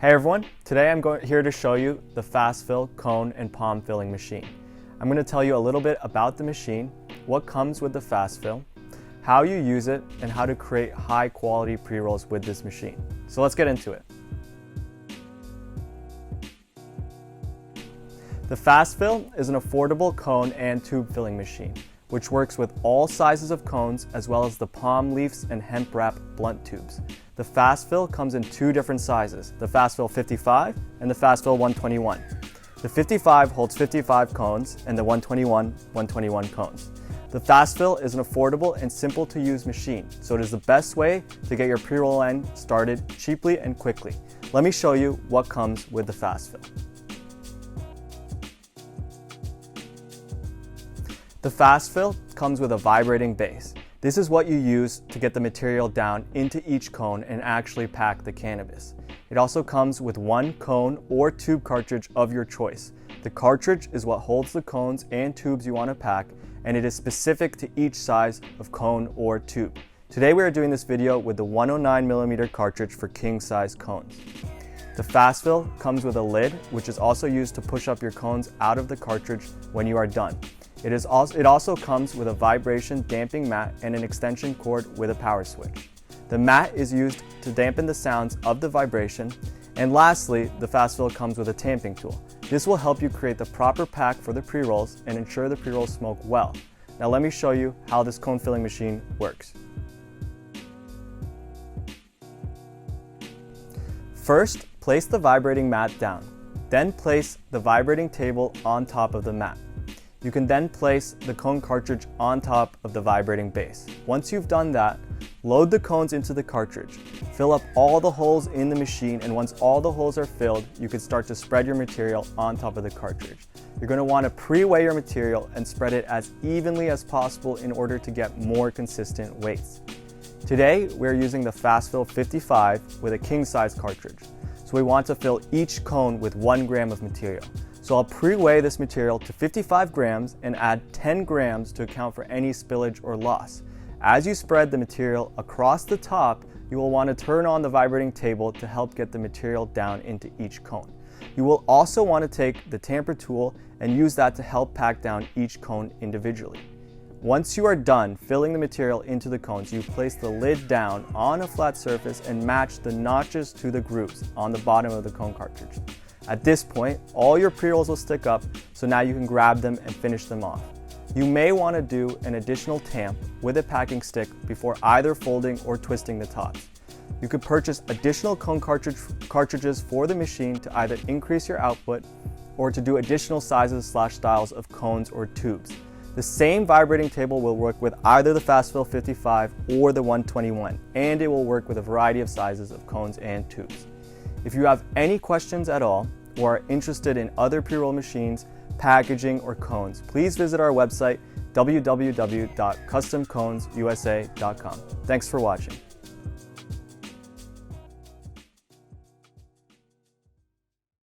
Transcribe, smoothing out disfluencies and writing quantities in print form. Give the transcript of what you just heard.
Hey everyone, today I'm here to show you the fast fill cone and palm filling machine. I'm going to tell you a little bit about the machine, what comes with the fast fill, how you use it, and how to create high quality pre-rolls with this machine. So let's get into it. The fast fill is an affordable cone and tube filling machine, which works with all sizes of cones as well as the palm leaves and hemp wrap blunt tubes. The fast fill comes in two different sizes, the fast fill 55 and the fast fill 121. The 55 holds 55 cones and the 121 cones. The fast fill is an affordable and simple to use machine, so it is the best way to get your pre-roll line started cheaply and quickly. Let me show you what comes with the fast fill. The fast fill comes with a vibrating base. This is what you use to get the material down into each cone and actually pack the cannabis. It also comes with one cone or tube cartridge of your choice. The cartridge is what holds the cones and tubes you want to pack, and it is specific to each size of cone or tube. Today we are doing this video with the 109mm cartridge for king size cones. The fast fill comes with a lid, which is also used to push up your cones out of the cartridge when you are done. It also comes with a vibration damping mat and an extension cord with a power switch. The mat is used to dampen the sounds of the vibration. And lastly, the fast fill comes with a tamping tool. This will help you create the proper pack for the pre-rolls and ensure the pre-rolls smoke well. Now let me show you how this cone filling machine works. First, place the vibrating mat down. Then place the vibrating table on top of the mat. You can then place the cone cartridge on top of the vibrating base. Once you've done that, load the cones into the cartridge. Fill up all the holes in the machine, and once all the holes are filled, you can start to spread your material on top of the cartridge. You're going to want to pre-weigh your material and spread it as evenly as possible in order to get more consistent weights. Today, we're using the Fast Fill 55 with a king size cartridge. So we want to fill each cone with 1 gram of material. So I'll pre-weigh this material to 55 grams and add 10 grams to account for any spillage or loss. As you spread the material across the top, you will want to turn on the vibrating table to help get the material down into each cone. You will also want to take the tamper tool and use that to help pack down each cone individually. Once you are done filling the material into the cones, you place the lid down on a flat surface and match the notches to the grooves on the bottom of the cone cartridge. At this point, all your pre-rolls will stick up, so now you can grab them and finish them off. You may want to do an additional tamp with a packing stick before either folding or twisting the tops. You could purchase additional cone cartridges for the machine to either increase your output or to do additional sizes/styles of cones or tubes. The same vibrating table will work with either the Fast Fill 55 or the 121, and it will work with a variety of sizes of cones and tubes. If you have any questions at all or are interested in other pre-roll machines, packaging, or cones, please visit our website www.customconesusa.com. Thanks for watching.